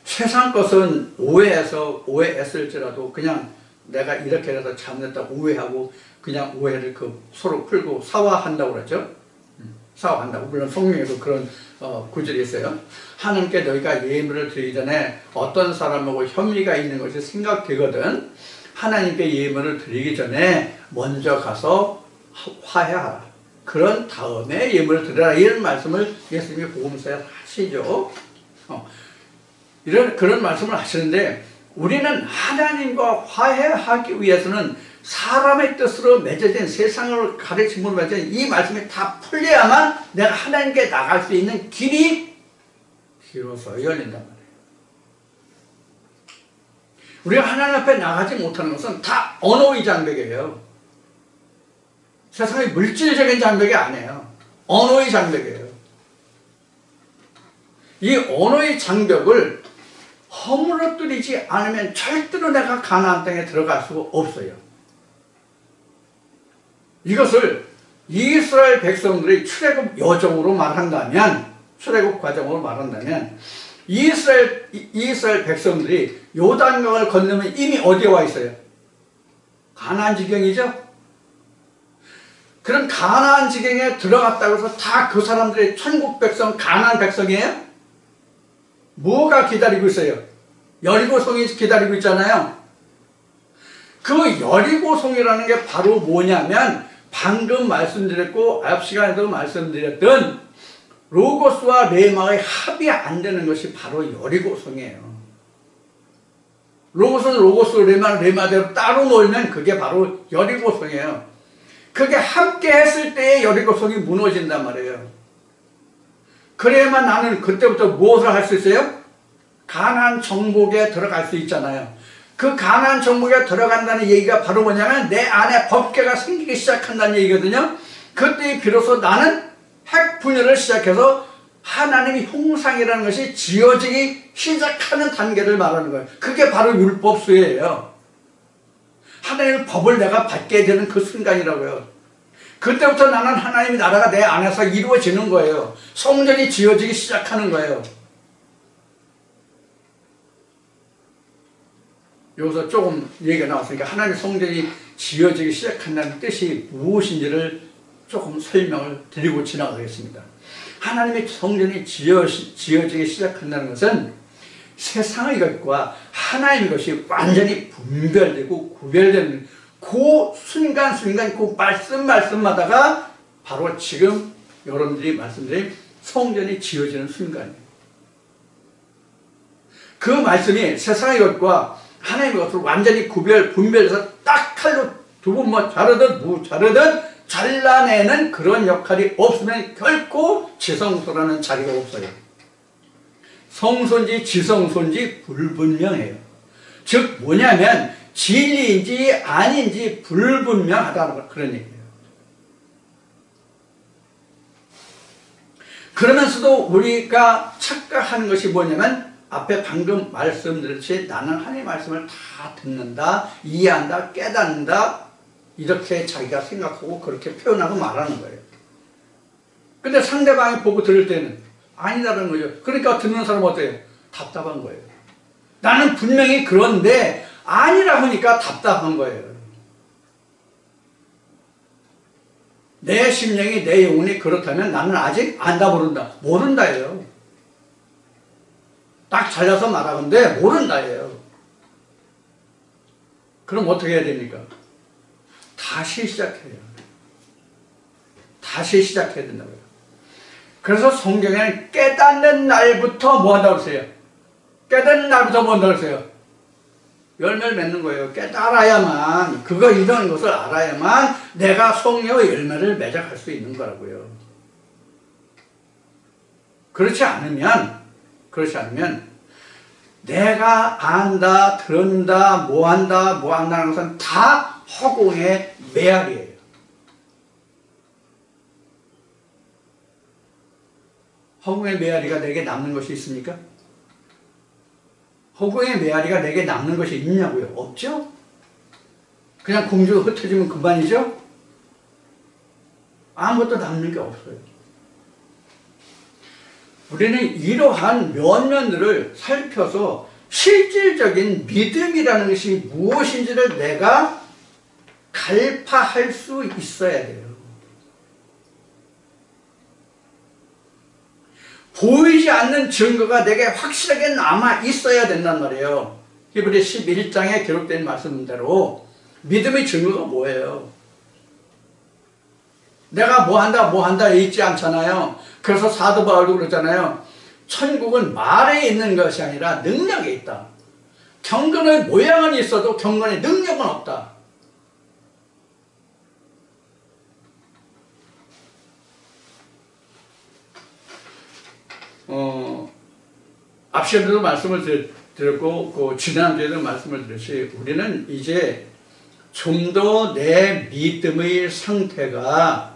세상 것은 오해했을지라도 그냥 내가 이렇게 해서 잘못했다 오해하고 그냥 오해를 서로 풀고 사과한다고 그러죠. 사과한다고. 물론 성경에도 그런 구절이 있어요. 하나님께 너희가 예물을 드리기 전에 어떤 사람하고 혐의가 있는 것이 생각되거든 하나님께 예물을 드리기 전에 먼저 가서 화해하라. 그런 다음에 예물을 드려라. 이런 말씀을 예수님이 복음서에 하시죠. 그런 말씀을 하시는데 우리는 하나님과 화해하기 위해서는 사람의 뜻으로 맺어진 세상을 가르침으로 맺어진 이 말씀이 다 풀려야만 내가 하나님께 나갈 수 있는 길이 비로소 열린단 말이에요. 우리가 하나님 앞에 나가지 못하는 것은 다 언어의 장벽이에요. 세상의 물질적인 장벽이 아니에요. 언어의 장벽이에요. 이 언어의 장벽을 허물어뜨리지 않으면 절대로 내가 가나안 땅에 들어갈 수가 없어요. 이것을 이스라엘 백성들의 출애굽 여정으로 말한다면, 출애굽 과정으로 말한다면 이스라엘 백성들이 요단강을 건너면 이미 어디에 와 있어요? 가나안 지경이죠? 그럼 가나안 지경에 들어갔다고 해서 다 그 사람들의 천국 백성, 가나안 백성이에요? 뭐가 기다리고 있어요? 여리고성이 기다리고 있잖아요. 그 여리고성이라는 게 바로 뭐냐면 방금 말씀드렸고 앞 시간에도 말씀드렸던 로고스와 레마의 합이 안 되는 것이 바로 여리고성이에요. 로고스는 로고스, 레마는 레마대로 따로 놀면 그게 바로 여리고성이에요. 그게 함께 했을 때의 여리고성이 무너진단 말이에요. 그래야만 나는 그때부터 무엇을 할 수 있어요? 가나안 정복에 들어갈 수 있잖아요. 그 가나안 정복에 들어간다는 얘기가 바로 뭐냐면 내 안에 법궤가 생기기 시작한다는 얘기거든요. 그때 비로소 나는 핵분열을 시작해서 하나님의 형상이라는 것이 지어지기 시작하는 단계를 말하는 거예요. 그게 바로 율법수혜예요. 하나님의 법을 내가 받게 되는 그 순간이라고요. 그때부터 나는 하나님의 나라가 내 안에서 이루어지는 거예요. 성전이 지어지기 시작하는 거예요. 여기서 조금 얘기가 나왔으니까 하나님의 성전이 지어지기 시작한다는 뜻이 무엇인지를 조금 설명을 드리고 지나가겠습니다. 하나님의 성전이 지어지기 시작한다는 것은 세상의 것과 하나님의 것이 완전히 분별되고 구별되는 그 순간순간 그 말씀마다가 바로 지금 여러분들이 말씀드린 성전이 지어지는 순간이에요. 그 말씀이 세상의 것과 하나님의 것을 완전히 분별해서 딱 칼로 두 분 뭐 자르든 무자르든 잘라내는 그런 역할이 없으면 결코 지성소라는 자리가 없어요. 성소인지 지성소인지 불분명해요. 즉 뭐냐면 진리인지 아닌지 불분명하다는 그런 얘기예요. 그러면서도 우리가 착각하는 것이 뭐냐면 앞에 방금 말씀드렸듯이 나는 하나님의 말씀을 다 듣는다, 이해한다, 깨닫는다 이렇게 자기가 생각하고 그렇게 표현하고 말하는 거예요. 근데 상대방이 보고 들을 때는 아니다라는 거죠. 그러니까 듣는 사람은 어때요? 답답한 거예요. 나는 분명히 그런데 아니라 하니까 답답한 거예요. 내 심령이 내 영혼이 그렇다면 나는 아직 안다 모른다. 모른다예요. 딱 잘라서 말하는데 모른다예요. 그럼 어떻게 해야 됩니까? 다시 시작해요. 다시 시작해야 된다고요. 그래서 성경에는 깨닫는 날부터 뭐 한다고 그러세요? 깨닫는 날부터 뭐 한다고 그러세요? 열매를 맺는 거예요. 깨달아야만, 그거 이런 것을 알아야만 내가 성령의 열매를 맺어갈 수 있는 거라고요. 그렇지 않으면 내가 안다, 들은다, 뭐 한다는 것은 다 허공의 메아리예요. 허공의 메아리가 내게 남는 것이 있습니까? 허공의 메아리가 내게 남는 것이 있냐고요? 없죠? 그냥 공중에 흩어지면 그만이죠? 아무것도 남는 게 없어요. 우리는 이러한 면면들을 살펴서 실질적인 믿음이라는 것이 무엇인지를 내가 갈파할 수 있어야 돼요. 보이지 않는 증거가 내게 확실하게 남아 있어야 된단 말이에요. 히브리 11장에 기록된 말씀대로 믿음의 증거가 뭐예요? 내가 뭐 한다 있지 않잖아요. 그래서 사도 바울도 그러잖아요. 천국은 말에 있는 것이 아니라 능력에 있다. 경건의 모양은 있어도 경건의 능력은 없다. 앞시에도 말씀을 드렸고 지난주에도 말씀을 드렸지 우리는 이제 좀 더 내 믿음의 상태가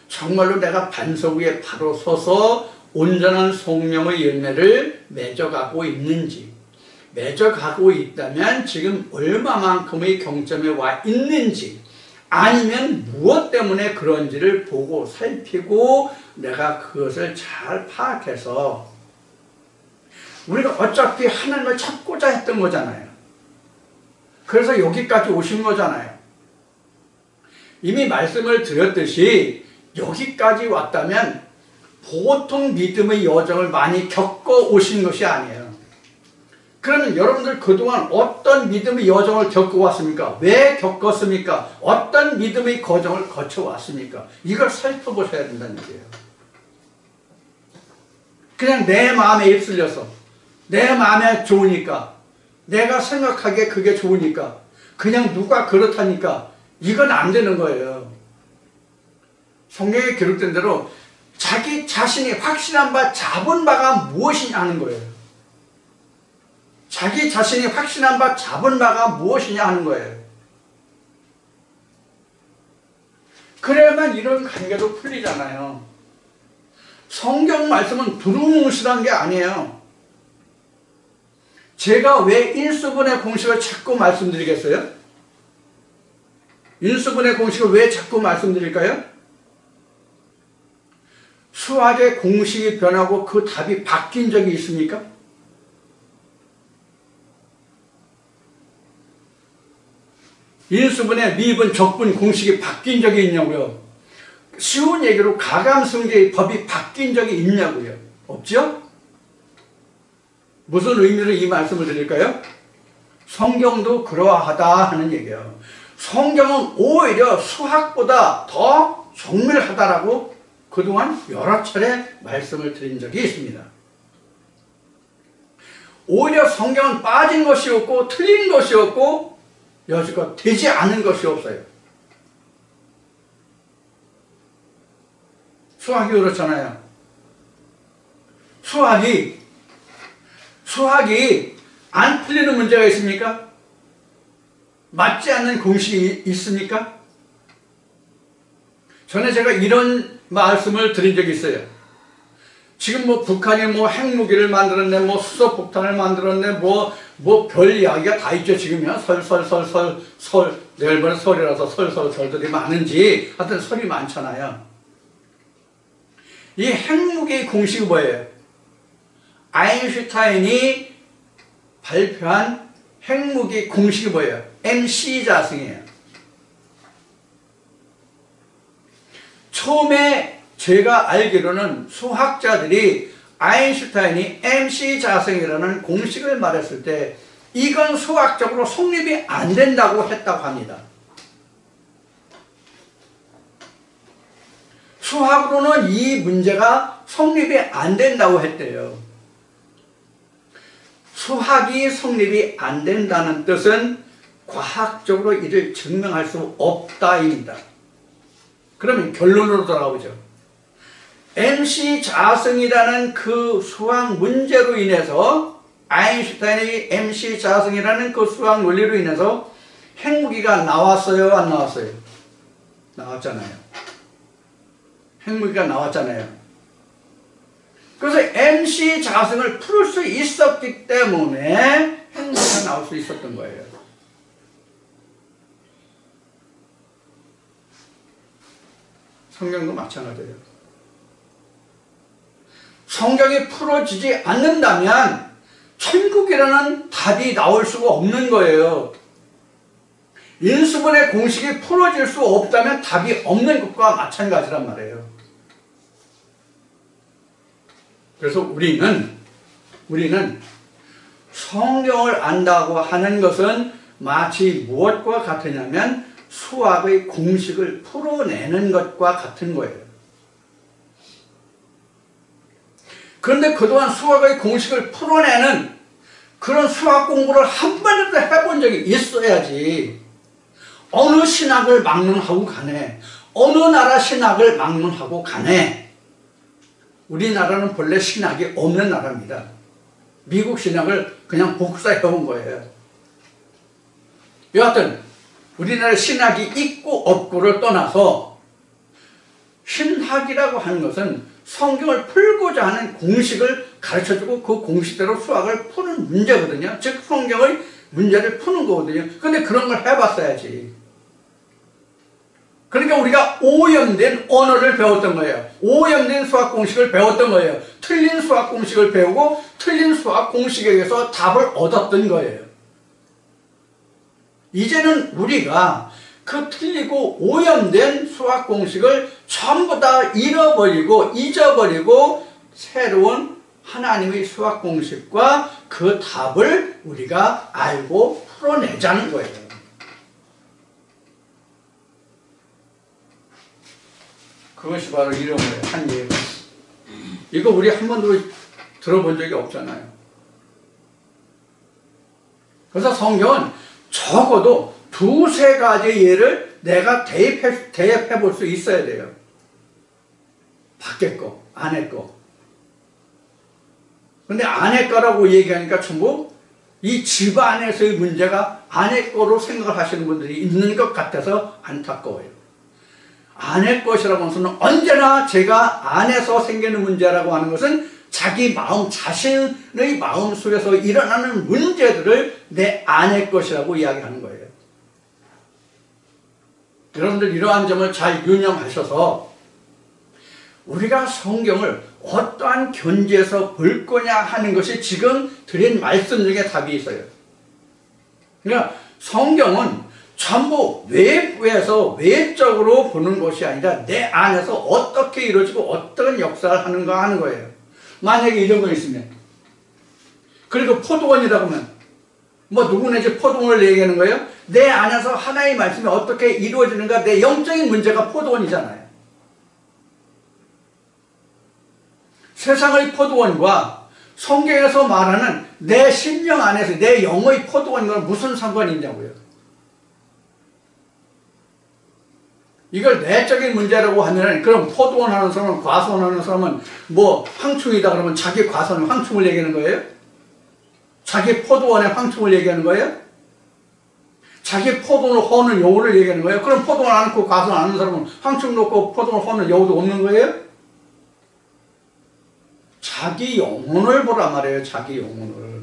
정말로 내가 반석 위에 바로 서서 온전한 성령의 열매를 맺어가고 있는지, 맺어가고 있다면 지금 얼마만큼의 경점에 와 있는지, 아니면 무엇 때문에 그런지를 보고 살피고 내가 그것을 잘 파악해서, 우리가 어차피 하나님을 찾고자 했던 거잖아요. 그래서 여기까지 오신 거잖아요. 이미 말씀을 드렸듯이 여기까지 왔다면 보통 믿음의 여정을 많이 겪어 오신 것이 아니에요. 그러면 여러분들 그동안 어떤 믿음의 여정을 겪어왔습니까? 왜 겪었습니까? 어떤 믿음의 과정을 거쳐왔습니까? 이걸 살펴보셔야 된다는 얘기예요. 그냥 내 마음에 휩쓸려서 내 마음에 좋으니까, 내가 생각하기에 그게 좋으니까, 그냥 누가 그렇다니까 이건 안 되는 거예요. 성경에 기록된 대로 자기 자신이 확신한 바, 잡은 바가 무엇이냐 하는 거예요. 자기 자신이 확신한 바, 잡은 바가 무엇이냐 하는 거예요. 그래야만 이런 관계도 풀리잖아요. 성경 말씀은 두루뭉실한 게 아니에요. 제가 왜 인수분해 공식을 자꾸 말씀드리겠어요? 인수분해 공식을 왜 자꾸 말씀드릴까요? 수학의 공식이 변하고 그 답이 바뀐 적이 있습니까? 인수분해, 미분, 적분 공식이 바뀐 적이 있냐고요? 쉬운 얘기로 가감승제의 법이 바뀐 적이 있냐고요? 없죠? 무슨 의미로 이 말씀을 드릴까요? 성경도 그러하다 하는 얘기예요. 성경은 오히려 수학보다 더 정밀하다라고 그동안 여러 차례 말씀을 드린 적이 있습니다. 오히려 성경은 빠진 것이 없고 틀린 것이 없고 여지껏 되지 않은 것이 없어요. 수학이 그렇잖아요. 수학이 안 풀리는 문제가 있습니까? 맞지 않는 공식이 있습니까? 전에 제가 이런 말씀을 드린 적이 있어요. 지금 뭐 북한이 뭐 핵무기를 만들었네, 뭐 수소폭탄을 만들었네, 뭐 별 이야기가 다 있죠. 지금요. 내일 모레 설이라서 설들이 많은지, 하여튼 설이 많잖아요. 이 핵무기의 공식이 뭐예요? 아인슈타인이 발표한 핵무기 공식이 뭐예요? MC 자승이에요. 처음에 제가 알기로는 수학자들이 아인슈타인이 MC 자승이라는 공식을 말했을 때 이건 수학적으로 성립이 안 된다고 했다고 합니다. 수학으로는 이 문제가 성립이 안 된다고 했대요. 수학이 성립이 안 된다는 뜻은 과학적으로 이를 증명할 수 없다입니다. 그러면 결론으로 돌아오죠. MC 자승이라는 그 수학 문제로 인해서, 아인슈타인의 MC 자승이라는 그 수학 논리로 인해서 핵무기가 나왔어요, 안 나왔어요? 나왔잖아요. 핵무기가 나왔잖아요. 그래서 MC 자승을 풀 수 있었기 때문에 핵무기가 나올 수 있었던 거예요. 성경도 마찬가지예요. 성경이 풀어지지 않는다면 천국이라는 답이 나올 수가 없는 거예요. 인수분해 공식이 풀어질 수 없다면 답이 없는 것과 마찬가지란 말이에요. 그래서 우리는 성경을 안다고 하는 것은 마치 무엇과 같으냐면 수학의 공식을 풀어내는 것과 같은 거예요. 그런데 그동안 수학의 공식을 풀어내는 그런 수학 공부를 한 번이라도 해본 적이 있어야지. 어느 신학을 막론하고 가네, 어느 나라 신학을 막론하고 가네. 우리나라는 본래 신학이 없는 나라입니다. 미국 신학을 그냥 복사해온 거예요. 여하튼 우리나라 신학이 있고 없고를 떠나서 신학이라고 하는 것은 성경을 풀고자 하는 공식을 가르쳐주고 그 공식대로 수학을 푸는 문제거든요. 즉 성경의 문제를 푸는 거거든요. 근데 그런 걸 해봤어야지. 그러니까 우리가 오염된 언어를 배웠던 거예요. 오염된 수학 공식을 배웠던 거예요. 틀린 수학 공식을 배우고 틀린 수학 공식에 의해서 답을 얻었던 거예요. 이제는 우리가 그 틀리고 오염된 수학 공식을 전부 다 잃어버리고 잊어버리고 새로운 하나님의 수학 공식과 그 답을 우리가 알고 풀어내자는 거예요. 그것이 바로 이런 거예요. 한 예가. 이거 우리 한 번도 들어본 적이 없잖아요. 그래서 성경은 적어도 두세 가지 예를 내가 대입해 볼 수 있어야 돼요. 밖에 거, 안에 거. 근데 안에 거라고 얘기하니까 전부 이 집 안에서의 문제가 안에 거로 생각을 하시는 분들이 있는 것 같아서 안타까워요. 안에 것이라고 하는 것은 언제나 제가 안에서 생기는 문제라고 하는 것은 자기 마음, 자신의 마음 속에서 일어나는 문제들을 내 안에 것이라고 이야기하는 거예요. 여러분들 이러한 점을 잘 유념하셔서 우리가 성경을 어떠한 견지에서 볼 거냐 하는 것이 지금 드린 말씀 중에 답이 있어요. 그러니까 성경은 전부 외부에서 외적으로 보는 것이 아니라 내 안에서 어떻게 이루어지고 어떤 역사를 하는가 하는 거예요. 만약에 이런 거 있으면, 그리고 포도원이라고 하면 뭐 누구네 집 포도원을 얘기하는 거예요? 내 안에서 하나의 말씀이 어떻게 이루어지는가, 내 영적인 문제가 포도원이잖아요. 세상의 포도원과 성경에서 말하는 내 심령 안에서 내 영의 포도원과 무슨 상관이 있냐고요. 이걸 내적인 문제라고 하면, 그럼 포도원하는 사람은, 과수원하는 사람은 뭐 황충이다 그러면 자기 과수원의 황충을 얘기하는 거예요? 자기 포도원의 황충을 얘기하는 거예요? 자기 포도원을 여우를 얘기하는 거예요? 그럼 포도원 안 놓고 과수원 안 하는 사람은 황충 놓고 포도원 허는 여우도 없는 거예요? 자기 영혼을 보란 말이에요. 자기 영혼을.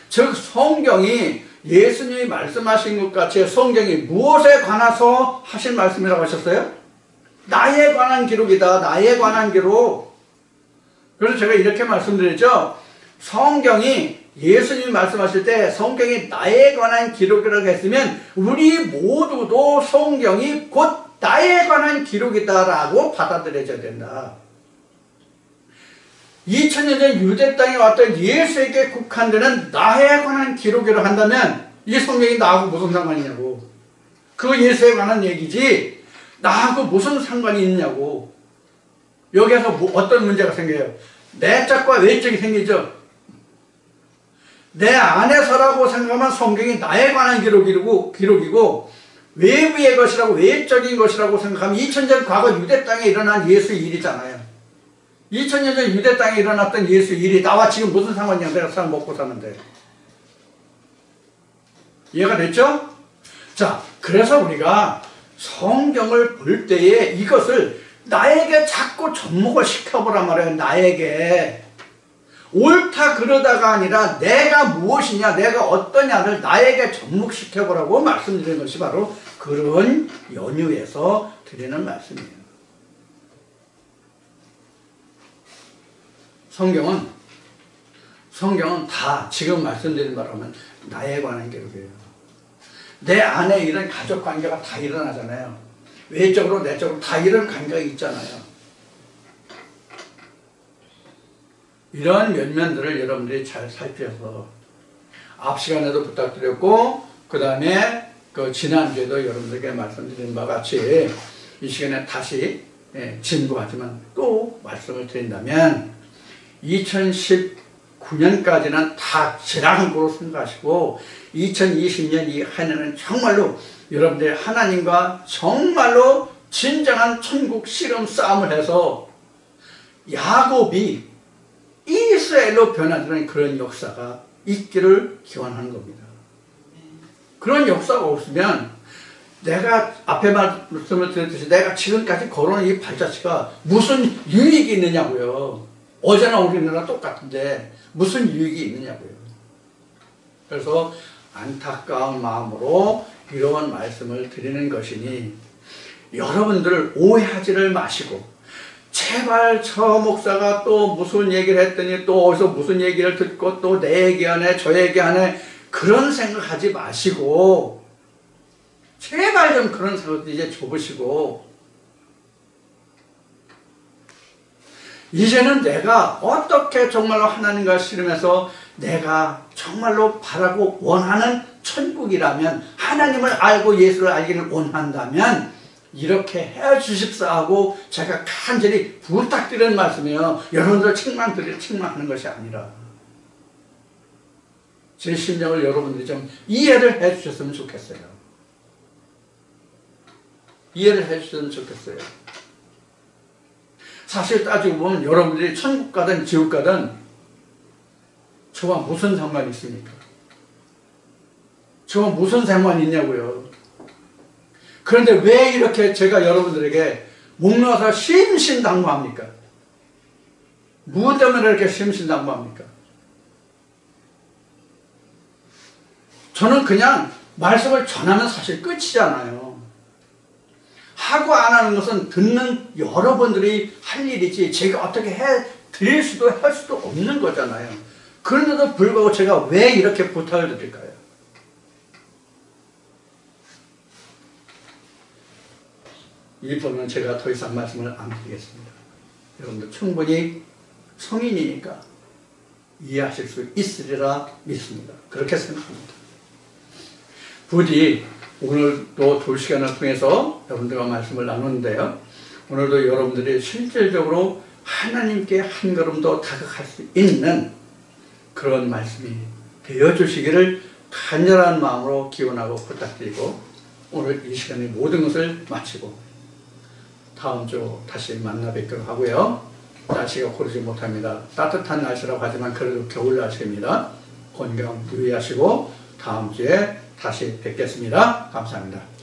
즉 성경이 예수님이 말씀하신 것 같이 성경이 무엇에 관해서 하신 말씀이라고 하셨어요? 나에 관한 기록이다. 나에 관한 기록. 그래서 제가 이렇게 말씀드렸죠. 성경이 예수님이 말씀하실 때 성경이 나에 관한 기록이라고 했으면 우리 모두도 성경이 곧 나에 관한 기록이다라고 받아들여져야 된다. 2000년 전 유대 땅에 왔던 예수에게 국한되는 나에 관한 기록이라고 한다면 이 성경이 나하고 무슨 상관이냐고. 그 예수에 관한 얘기지 나하고 무슨 상관이 있냐고. 여기에서 어떤 문제가 생겨요? 내적과 외적이 생기죠. 내 안에서라고 생각하면 성경이 나에 관한 기록이고 외부의 것이라고 외적인 것이라고 생각하면 2000년 과거 유대 땅에 일어난 예수의 일이잖아요. 2000년 전 유대 땅에 일어났던 예수의 일이 나와 지금 무슨 상관이냐. 내가 살 먹고 사는데. 이해가 됐죠? 자, 그래서 우리가 성경을 볼 때에 이것을 나에게 자꾸 접목을 시켜보란 말이에요. 나에게. 옳다 그러다가 아니라 내가 무엇이냐, 내가 어떠냐를 나에게 접목시켜보라고 말씀드리는 것이 바로 그런 연유에서 드리는 말씀이에요. 성경은 다 지금 말씀드린 바라면 나에 관한 기록이에요. 내 안에 이런 가족 관계가 다 일어나잖아요. 외적으로 내적으로 다 이런 관계가 있잖아요. 이런 면면들을 여러분들이 잘 살펴서 앞 시간에도 부탁드렸고 그 다음에 그 지난주에도 여러분들에게 말씀드린 바와 같이 이 시간에 다시 진부하지만 또 말씀을 드린다면 2019년까지는 다 지나간 거로 생각하시고 2020년 이 한 해는 정말로 여러분들이 하나님과 정말로 진정한 천국 씨름 싸움을 해서 야곱이 이스라엘로 변화되는 그런 역사가 있기를 기원하는 겁니다. 그런 역사가 없으면 내가 앞에 말씀을 드렸듯이 내가 지금까지 걸어온 이 발자취가 무슨 유익이 있느냐고요. 어제나 오늘이나 똑같은데 무슨 유익이 있느냐고요. 그래서 안타까운 마음으로 이런 말씀을 드리는 것이니 여러분들 오해하지를 마시고 제발 저 목사가 또 무슨 얘기를 했더니 또 어디서 무슨 얘기를 듣고 또 내 얘기하네 저 얘기하네 그런 생각하지 마시고 제발 좀 그런 생각 이제 접으시고 이제는 내가 어떻게 정말로 하나님과 씨름해서 내가 정말로 바라고 원하는 천국이라면 하나님을 알고 예수를 알기를 원한다면 이렇게 해 주십사 하고 제가 간절히 부탁드리는 말씀이에요. 여러분들 책망하는 것이 아니라 제 심정을 여러분들이 좀 이해를 해 주셨으면 좋겠어요. 이해를 해 주셨으면 좋겠어요. 사실 따지고 보면 여러분들이 천국 가든 지옥 가든 저와 무슨 상관이 있습니까? 저와 무슨 상관이 있냐고요. 그런데 왜 이렇게 제가 여러분들에게 목 놓아서 심신당부합니까? 무엇 때문에 이렇게 심신당부합니까? 저는 그냥 말씀을 전하면 사실 끝이잖아요. 하고 안 하는 것은 듣는 여러분들이 할 일이지 제가 어떻게 해 드릴 수도 할 수도 없는 거잖아요. 그런데도 불구하고 제가 왜 이렇게 부탁을 드릴까요? 이 부분은 제가 더 이상 말씀을 안 드리겠습니다. 여러분들 충분히 성인이니까 이해하실 수 있으리라 믿습니다. 그렇게 생각합니다. 부디 오늘도 2시간을 통해서 여러분들과 말씀을 나누는데요. 오늘도 여러분들이 실질적으로 하나님께 한 걸음 더 다가갈 수 있는 그런 말씀이 되어주시기를 간절한 마음으로 기원하고 부탁드리고 오늘 이 시간에 모든 것을 마치고 다음 주 다시 만나 뵙도록 하고요. 날씨가 고르지 못합니다. 따뜻한 날씨라고 하지만 그래도 겨울 날씨입니다. 건강 유의하시고 다음 주에 다시 뵙겠습니다. 감사합니다.